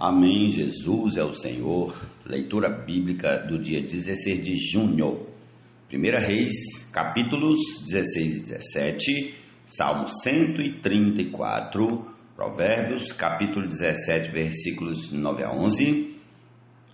Amém. Jesus é o Senhor. Leitura bíblica do dia 16 de junho. 1 Reis, capítulos 16 e 17, Salmo 134, Provérbios, capítulo 17, versículos 9 a 11,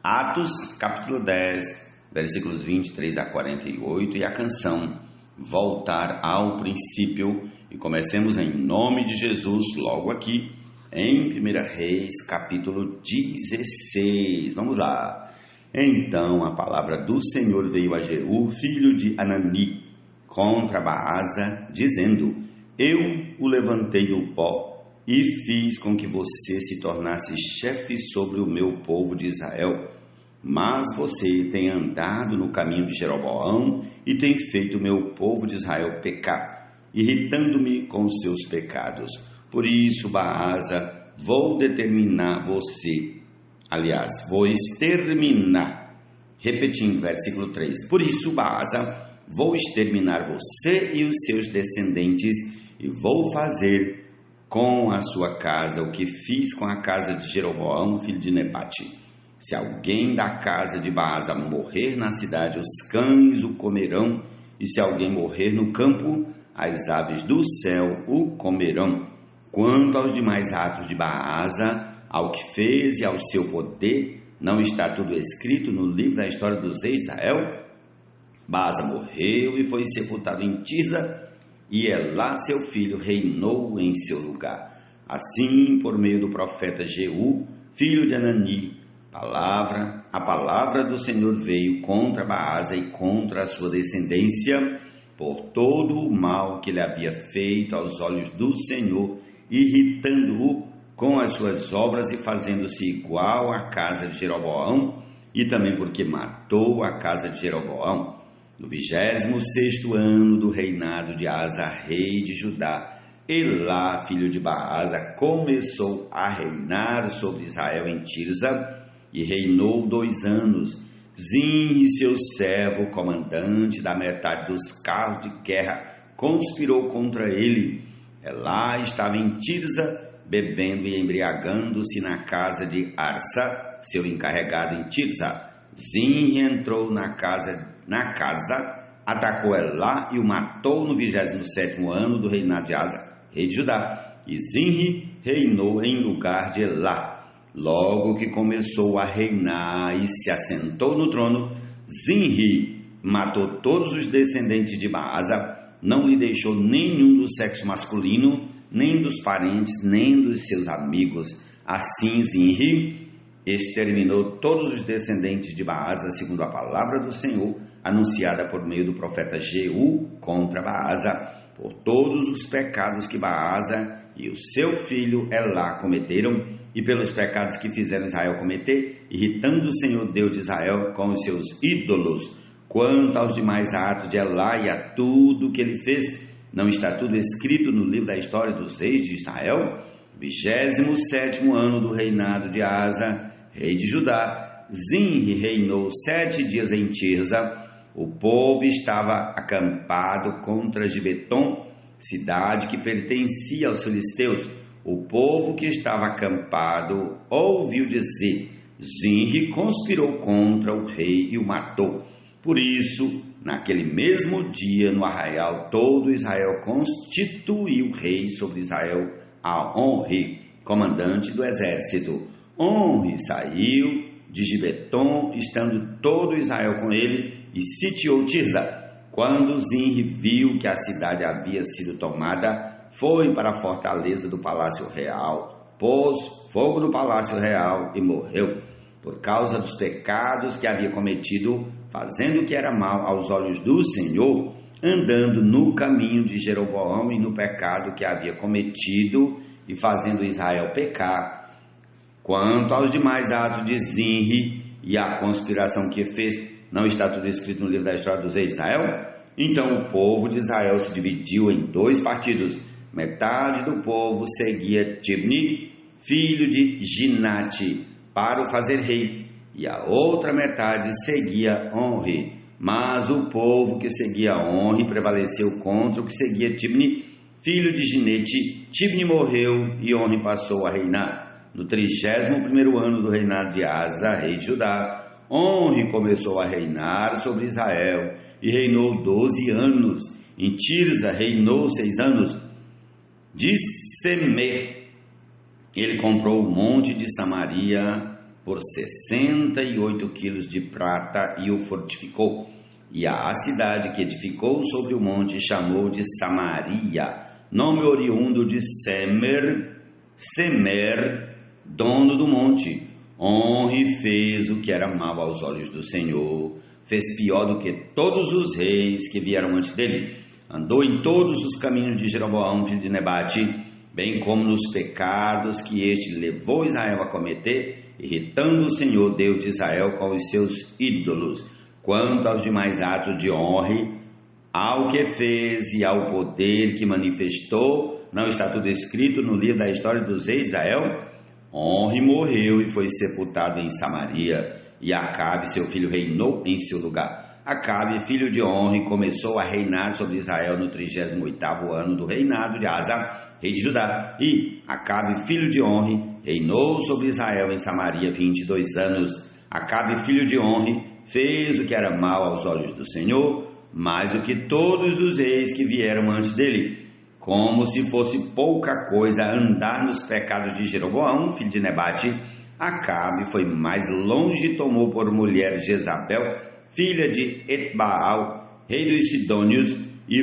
Atos, capítulo 10, versículos 23 a 48 e a canção Voltar ao Princípio. E comecemos em nome de Jesus, logo aqui, em 1 Reis, capítulo 16. Vamos lá. Então a palavra do Senhor veio a Jeú, filho de Anani, contra Baasa, dizendo: Eu o levantei do pó e fiz com que você se tornasse chefe sobre o meu povo de Israel. Mas você tem andado no caminho de Jeroboão e tem feito o meu povo de Israel pecar, irritando-me com os seus pecados. Por isso, Baasa, vou determinar você. Aliás, vou exterminar. Repetindo, versículo 3. Por isso, Baasa, vou exterminar você e os seus descendentes e vou fazer com a sua casa o que fiz com a casa de Jeroboão, filho de Nebate. Se alguém da casa de Baasa morrer na cidade, os cães o comerão, e se alguém morrer no campo, as aves do céu o comerão. Quanto aos demais atos de Baasa, ao que fez e ao seu poder, não está tudo escrito no livro da história dos reis de Israel? Baasa morreu e foi sepultado em Tirza, e Elá, seu filho, reinou em seu lugar. Assim, por meio do profeta Jeú, filho de Anani, a palavra do Senhor veio contra Baasa e contra a sua descendência, por todo o mal que ele havia feito aos olhos do Senhor, irritando-o com as suas obras e fazendo-se igual à casa de Jeroboão, e também porque matou a casa de Jeroboão. No 26º ano do reinado de Asa, rei de Judá, Elá, filho de Baasa, começou a reinar sobre Israel em Tirza, e reinou 2 anos. Zinri, seu servo, comandante da metade dos carros de guerra, conspirou contra ele. Elá estava em Tirza, bebendo e embriagando-se na casa de Arsa, seu encarregado em Tirza. Zinri entrou na casa, atacou Elá e o matou no 27º ano do reinado de Asa, rei de Judá. E Zinri reinou em lugar de Elá. Logo que começou a reinar e se assentou no trono, Zinri matou todos os descendentes de Baasa, não lhe deixou nenhum do sexo masculino, nem dos parentes, nem dos seus amigos. Assim Zinri exterminou todos os descendentes de Baasa, segundo a palavra do Senhor, anunciada por meio do profeta Jeú contra Baasa, por todos os pecados que Baasa e o seu filho Elá cometeram, e pelos pecados que fizeram Israel cometer, irritando o Senhor Deus de Israel com os seus ídolos. Quanto aos demais atos de Elá e a tudo que ele fez, não está tudo escrito no livro da história dos reis de Israel? 27º ano do reinado de Asa, rei de Judá, Zinri reinou 7 dias em Tirza. O povo estava acampado contra Gibeton, cidade que pertencia aos filisteus. O povo que estava acampado ouviu dizer: Zinri conspirou contra o rei e o matou. Por isso, naquele mesmo dia, no arraial, todo Israel constituiu rei sobre Israel a Onri, comandante do exército. Onri saiu de Gibeton, estando todo Israel com ele, e sitiou Tirza. Quando Zinri viu que a cidade havia sido tomada, foi para a fortaleza do palácio real, pôs fogo no palácio real e morreu, por causa dos pecados que havia cometido, fazendo o que era mal aos olhos do Senhor, andando no caminho de Jeroboão e no pecado que havia cometido, e fazendo Israel pecar. Quanto aos demais atos de Zinri e a conspiração que fez, não está tudo escrito no livro da história dos reis de Israel? Então o povo de Israel se dividiu em 2 partidos. Metade do povo seguia Tibni, filho de Ginate, para o fazer rei, e a outra metade seguia Onri. Mas o povo que seguia Onri prevaleceu contra o que seguia Tibni, filho de Ginete. Tibni morreu e Onri passou a reinar. no 31º ano do reinado de Asa, rei de Judá, Omri começou a reinar sobre Israel e reinou 12 anos. Em Tirza reinou 6 anos. De Semer, ele comprou o monte de Samaria por 68 quilos de prata e o fortificou. E a cidade que edificou sobre o monte chamou de Samaria, nome oriundo de Semer, dono do monte. Omri fez o que era mal aos olhos do Senhor, fez pior do que todos os reis que vieram antes dele. Andou em todos os caminhos de Jeroboão, filho de Nebate, bem como nos pecados que este levou Israel a cometer, irritando o Senhor, Deus de Israel, com os seus ídolos. Quanto aos demais atos de Omri, ao que fez e ao poder que manifestou, não está tudo escrito no livro da história dos reis de Israel? Omri morreu e foi sepultado em Samaria, e Acabe, seu filho, reinou em seu lugar. Acabe, filho de Omri, começou a reinar sobre Israel no 38º ano do reinado de Asa, rei de Judá. E Acabe, filho de Omri, reinou sobre Israel em Samaria 22 anos. Acabe, filho de Omri, fez o que era mal aos olhos do Senhor, mais do que todos os reis que vieram antes dele. Como se fosse pouca coisa andar nos pecados de Jeroboão, filho de Nebate, Acabe foi mais longe e tomou por mulher Jezabel, filha de Etbaal, rei dos Sidônios, e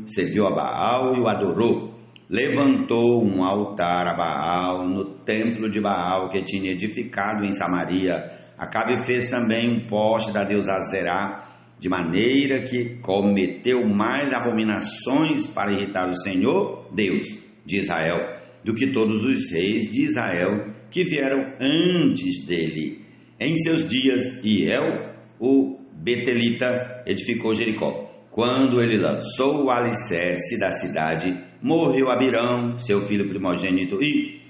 serviu a Baal e o adorou. Levantou um altar a Baal no templo de Baal que tinha edificado em Samaria. Acabe fez também um poste da deusa Azerá, de maneira que cometeu mais abominações para irritar o Senhor, Deus de Israel, do que todos os reis de Israel que vieram antes dele. Em seus dias, Hiel, o Betelita, edificou Jericó. Quando ele lançou o alicerce da cidade, morreu Abirão, seu filho primogênito, e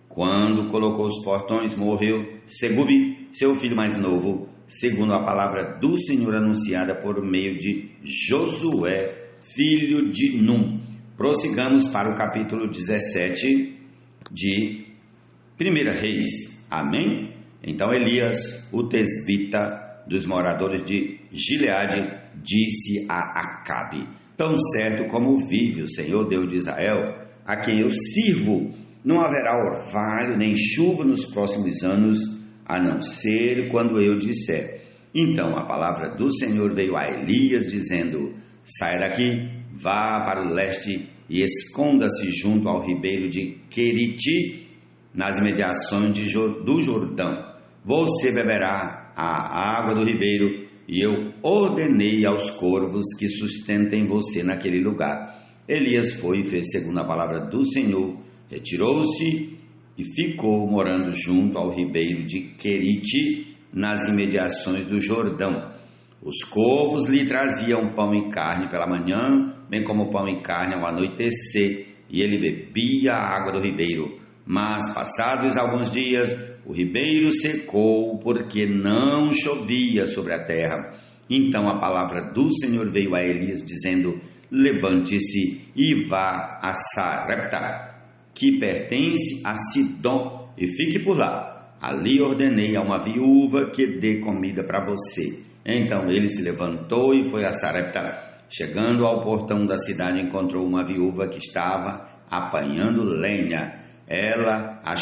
quando colocou os portões, morreu Segubi, seu filho mais novo, segundo a palavra do Senhor anunciada por meio de Josué, filho de Num. Prossigamos para o capítulo 17 de 1 Reis. Amém? Então Elias, o tesbita dos moradores de Gileade, disse a Acabe: tão certo como vive o Senhor Deus de Israel, a quem eu sirvo, não haverá orvalho nem chuva nos próximos anos, a não ser quando eu disser. Então a palavra do Senhor veio a Elias, dizendo: saia daqui, vá para o leste e esconda-se junto ao ribeiro de Queriti, nas imediações do Jordão. Você beberá a água do ribeiro, e eu ordenei aos corvos que sustentem você naquele lugar. Elias foi e fez segundo a palavra do Senhor, retirou-se e ficou morando junto ao ribeiro de Queriti, nas imediações do Jordão. Os corvos lhe traziam pão e carne pela manhã, bem como pão e carne ao anoitecer, e ele bebia a água do ribeiro. Mas, passados alguns dias, o ribeiro secou, porque não chovia sobre a terra. Então a palavra do Senhor veio a Elias, dizendo: levante-se e vá a Sarepta, que pertence a Sidom, e fique por lá. Ali ordenei a uma viúva que dê comida para você. Então ele se levantou e foi a Sarepta. Chegando ao portão da cidade, encontrou uma viúva que estava apanhando lenha. A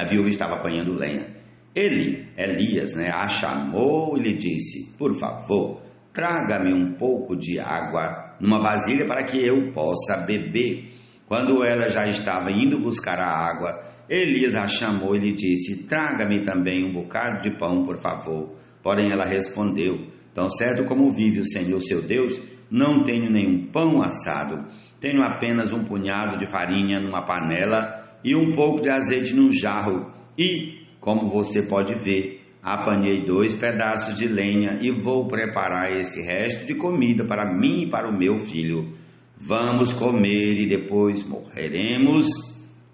viúva estava apanhando lenha. Elias, a chamou e lhe disse: por favor, traga-me um pouco de água numa vasilha para que eu possa beber. Quando ela já estava indo buscar a água, Elias a chamou e lhe disse: traga-me também um bocado de pão, por favor. Porém ela respondeu: tão certo como vive o Senhor seu Deus, não tenho nenhum pão assado. Tenho apenas um punhado de farinha numa panela e um pouco de azeite num jarro. E, como você pode ver, apanhei 2 pedaços de lenha e vou preparar esse resto de comida para mim e para o meu filho. Vamos comer e depois morreremos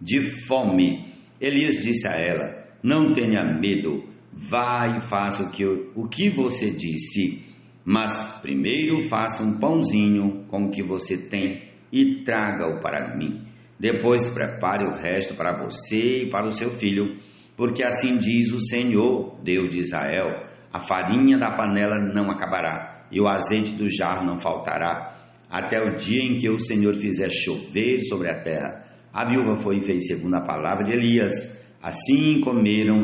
de fome. Elias disse a ela: não tenha medo, vá e faça o que você disse. Mas primeiro faça um pãozinho com o que você tem e traga-o para mim. Depois prepare o resto para você e para o seu filho, porque assim diz o Senhor, Deus de Israel: a farinha da panela não acabará, e o azeite do jarro não faltará, até o dia em que o Senhor fizer chover sobre a terra. A viúva foi e fez segundo a palavra de Elias. Assim comeram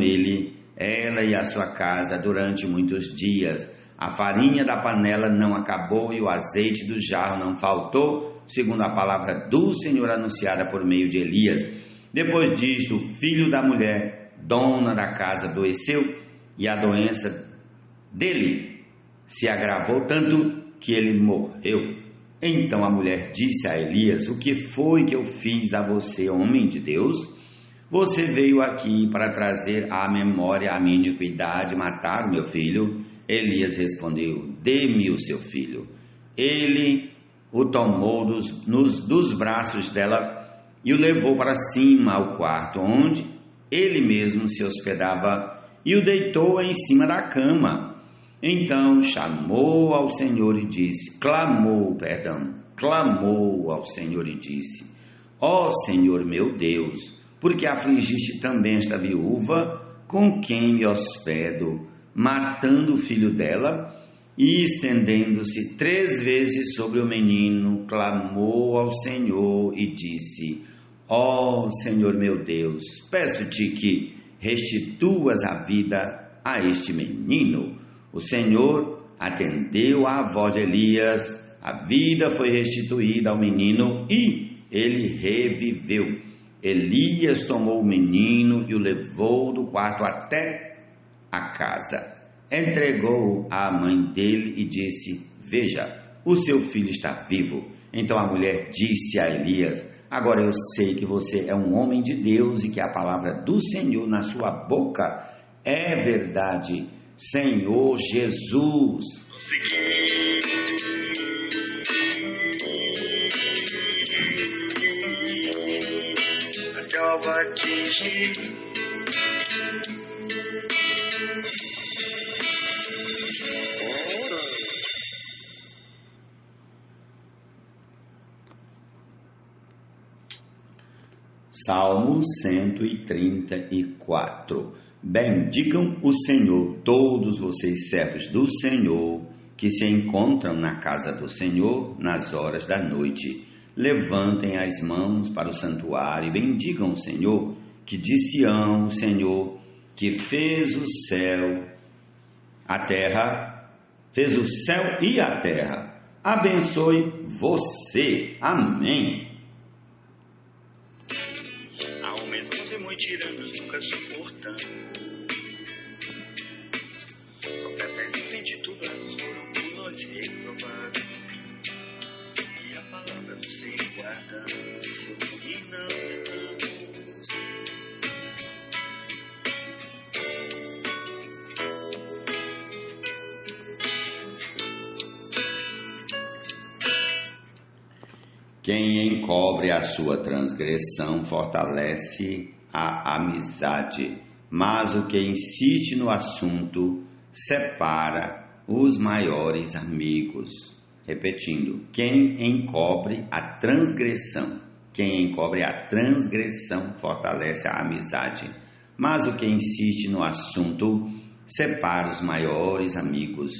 ela e a sua casa durante muitos dias. A farinha da panela não acabou e o azeite do jarro não faltou, segundo a palavra do Senhor anunciada por meio de Elias. Depois disto, o filho da mulher, dona da casa, adoeceu, e a doença dele se agravou tanto que ele morreu. Então a mulher disse a Elias: o que foi que eu fiz a você, homem de Deus? Você veio aqui para trazer à memória a minha iniquidade e matar o meu filho? Elias respondeu: dê-me o seu filho. Ele o tomou dos braços dela e o levou para cima ao quarto onde ele mesmo se hospedava e o deitou em cima da cama. Então clamou ao Senhor e disse: clamou ao Senhor e disse: ó Senhor meu Deus, porque afligiste também esta viúva com quem me hospedo, matando o filho dela? E estendendo-se 3 vezes sobre o menino, clamou ao Senhor e disse: ó Senhor meu Deus, peço-te que restituas a vida a este menino. O Senhor atendeu à voz de Elias, a vida foi restituída ao menino e ele reviveu. Elias tomou o menino e o levou do quarto até a casa. Entregou-o à mãe dele e disse: veja, o seu filho está vivo. Então a mulher disse a Elias: agora eu sei que você é um homem de Deus e que a palavra do Senhor na sua boca é verdade. Senhor Jesus. Salmo 134. Bendigam o Senhor, todos vocês servos do Senhor, que se encontram na casa do Senhor nas horas da noite. Levantem as mãos para o santuário e bendigam o Senhor, que de Sião o Senhor, que fez o céu e a terra, abençoe você. Amém. Há homens bons e muito tiranos, nunca suportando. Profetas infantitubanos foram por nós reprovados. E a palavra do Senhor guardando, seu nome não erramos. Quem encobre a sua transgressão fortalece a amizade, mas o que insiste no assunto separa os maiores amigos. Repetindo, quem encobre a transgressão fortalece a amizade, mas o que insiste no assunto separa os maiores amigos.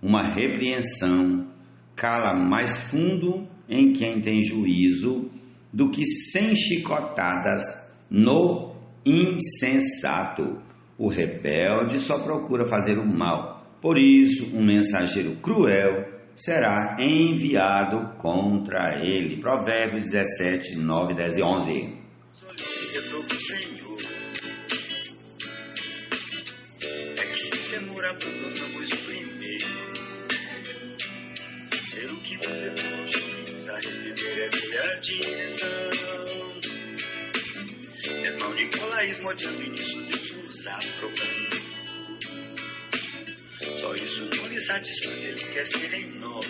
Uma repreensão cala mais fundo em quem tem juízo do que 100 chicotadas no insensato. O rebelde só procura fazer o mal, por isso um mensageiro cruel será enviado contra ele. Provérbios 17, 9, 10 e 11. É que se temor abandonamos o primeiro, pelo que devemos a reviver a minha direção. Desmaldicolaísmo odiando início Deus nos aprovando. Só isso não lhe satisfaz, ele quer ser em nós.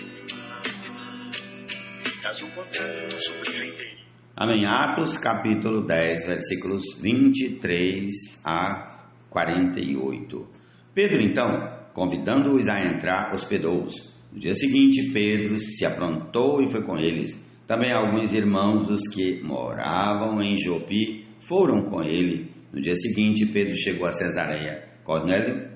Caso contrário, não surpreender. Amém. Atos capítulo 10, versículos 23 a 48. Pedro, então, convidando-os a entrar, hospedou-os. No dia seguinte, Pedro se aprontou e foi com eles. Também alguns irmãos dos que moravam em Jope foram com ele. No dia seguinte, Pedro chegou a Cesareia. Cornélio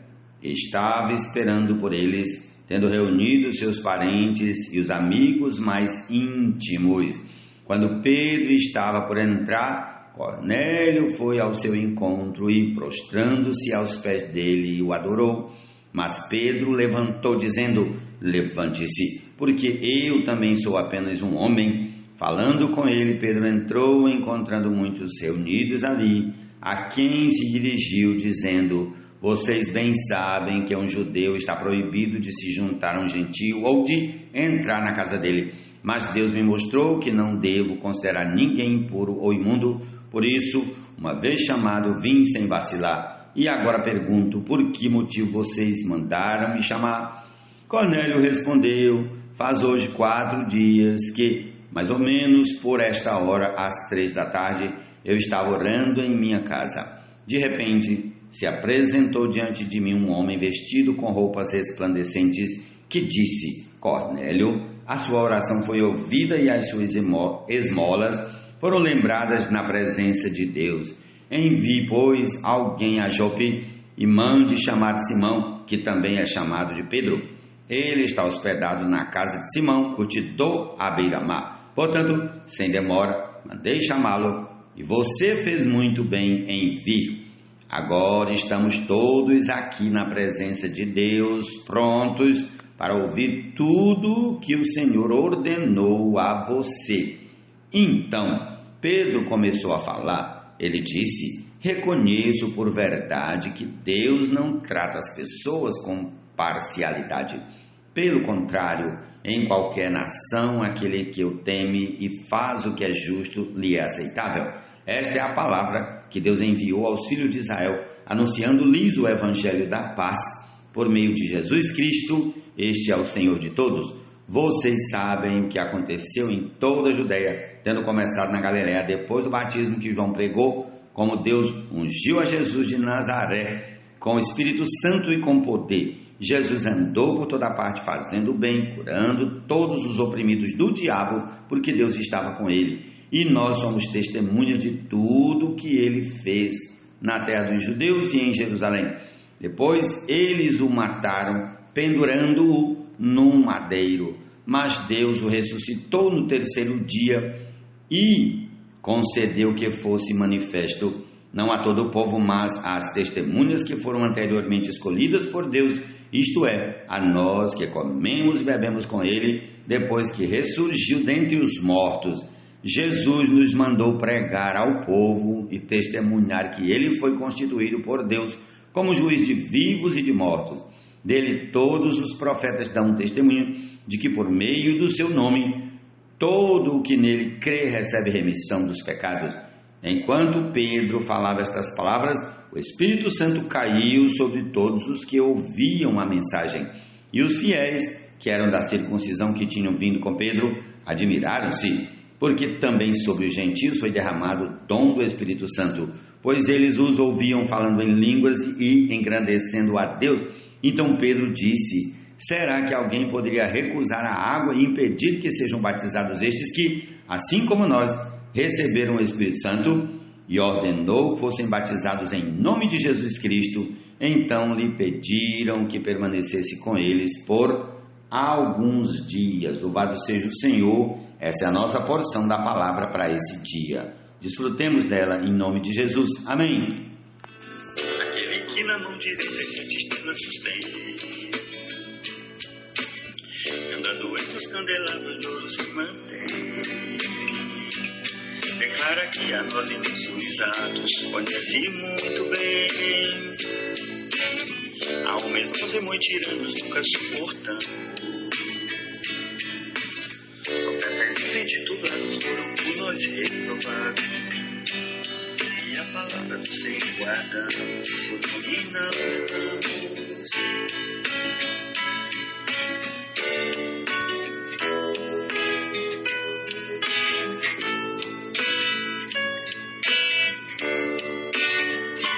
estava esperando por eles, tendo reunido seus parentes e os amigos mais íntimos. Quando Pedro estava por entrar, Cornélio foi ao seu encontro e, prostrando-se aos pés dele, o adorou. Mas Pedro levantou, dizendo: levante-se, porque eu também sou apenas um homem. Falando com ele, Pedro entrou, encontrando muitos reunidos ali, a quem se dirigiu, dizendo: vocês bem sabem que um judeu está proibido de se juntar a um gentio ou de entrar na casa dele. Mas Deus me mostrou que não devo considerar ninguém impuro ou imundo. Por isso, uma vez chamado, vim sem vacilar. E agora pergunto, por que motivo vocês mandaram me chamar? Cornélio respondeu: faz hoje 4 dias que, mais ou menos por esta hora, às 3 da tarde, eu estava orando em minha casa. De repente, se apresentou diante de mim um homem vestido com roupas resplandecentes, que disse: Cornélio, a sua oração foi ouvida e as suas esmolas foram lembradas na presença de Deus. Envie, pois, alguém a Jope e mande chamar Simão, que também é chamado de Pedro. Ele está hospedado na casa de Simão, curtidor à beira-mar. Portanto, sem demora, mandei chamá-lo, e você fez muito bem em vir. Agora estamos todos aqui na presença de Deus, prontos para ouvir tudo que o Senhor ordenou a você. Então, Pedro começou a falar. Ele disse: reconheço por verdade que Deus não trata as pessoas com parcialidade. Pelo contrário, em qualquer nação, aquele que o teme e faz o que é justo lhe é aceitável. Esta é a palavra que Deus enviou aos filhos de Israel, anunciando-lhes o evangelho da paz. Por meio de Jesus Cristo, este é o Senhor de todos. Vocês sabem o que aconteceu em toda a Judeia, tendo começado na Galileia, depois do batismo que João pregou, como Deus ungiu a Jesus de Nazaré, com o Espírito Santo e com poder. Jesus andou por toda parte, fazendo o bem, curando todos os oprimidos do diabo, porque Deus estava com ele. E nós somos testemunhas de tudo o que ele fez na terra dos judeus e em Jerusalém. Depois eles o mataram, pendurando-o num madeiro, mas Deus o ressuscitou no 3º dia e concedeu que fosse manifesto, não a todo o povo, mas às testemunhas que foram anteriormente escolhidas por Deus, isto é, a nós que comemos e bebemos com ele, depois que ressurgiu dentre os mortos. Jesus nos mandou pregar ao povo e testemunhar que ele foi constituído por Deus como juiz de vivos e de mortos. Dele todos os profetas dão testemunho de que por meio do seu nome todo o que nele crê recebe remissão dos pecados. Enquanto Pedro falava estas palavras, o Espírito Santo caiu sobre todos os que ouviam a mensagem. E os fiéis, que eram da circuncisão que tinham vindo com Pedro, admiraram-se, porque também sobre os gentios foi derramado o dom do Espírito Santo, pois eles os ouviam falando em línguas e engrandecendo a Deus. Então Pedro disse: será que alguém poderia recusar a água e impedir que sejam batizados estes que, assim como nós, receberam o Espírito Santo? E ordenou que fossem batizados em nome de Jesus Cristo. Então lhe pediram que permanecesse com eles por alguns dias. Louvado seja o Senhor. Essa é a nossa porção da palavra para esse dia. Desfrutemos dela em nome de Jesus. Amém. Aquele que na mão direita Cristo nos sustém, andando entre os candelabros de ouro se mantém. Declara que a nós em nossos atos conhece muito bem. Ao mesmo tempo tiranos nunca suportamos. Profetas infantitulados foram por nós reprovados, e a palavra do Senhor guardamos, seu nome não erramos.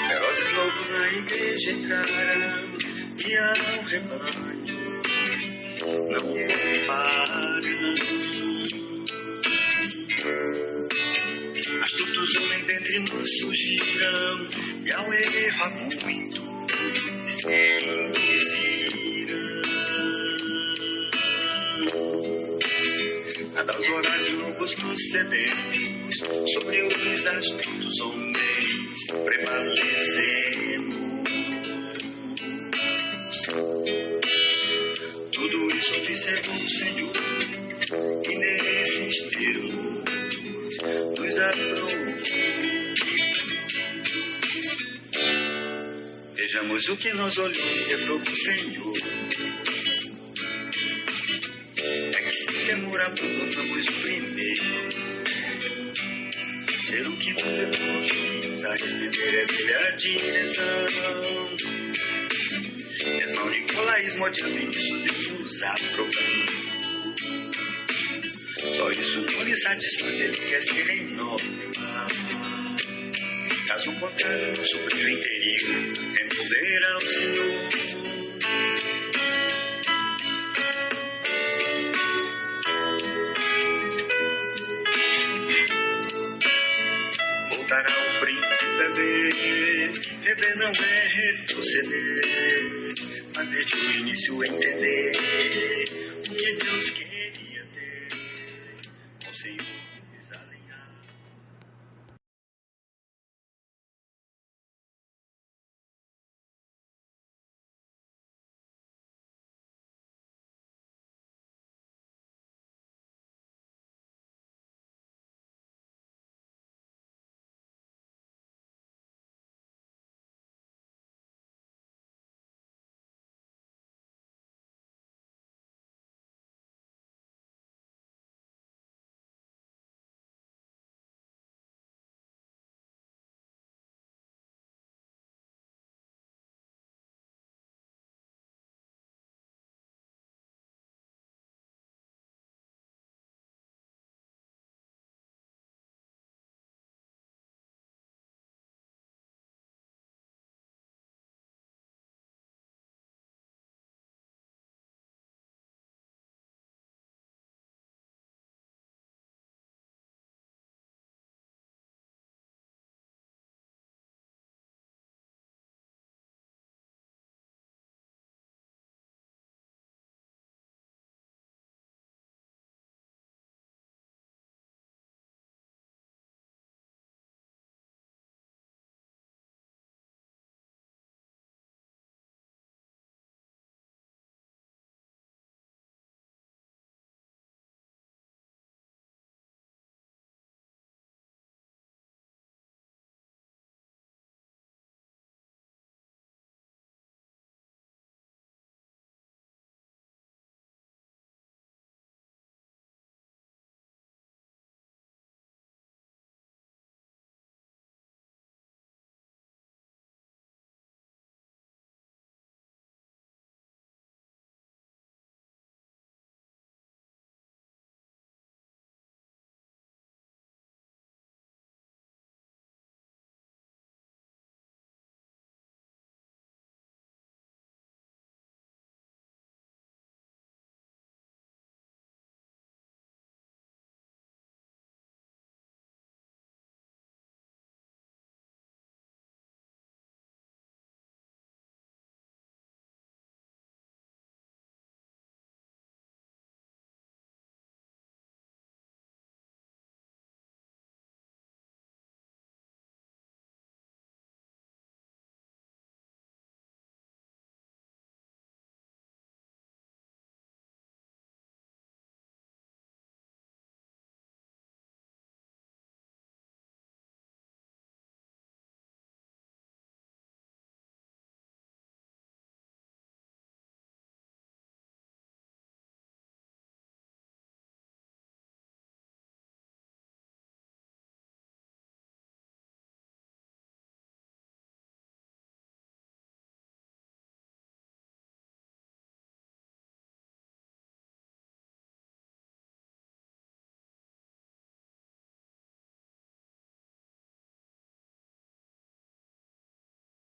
Velozes logo na igreja entraram, e ao rebanho não param. astutos homens dentre nós surgirão, e ao erro há muito se induzirão. A das horas longos nos cedemos, sobre os astutos homens prevalecemos. Tudo isso observou o Senhor, e nesses termos nos aprovou. Vejamos o que nós olhamos e aprova o Senhor. É que sem temor abandonamos o primeiro, ser o que nos levou aos juízos a entender é brilhar direção. Mesmo o nicolaísmo odiando isso, Deus nos aprovando. Só isso não lhe satisfaz, ele quer ser em nós. Caso contrário, nosso brilho inteirinho envolverá o Senhor. Voltará o príncipe a ver, rever não é retroceder, mas desde o início entender o que Deus quer.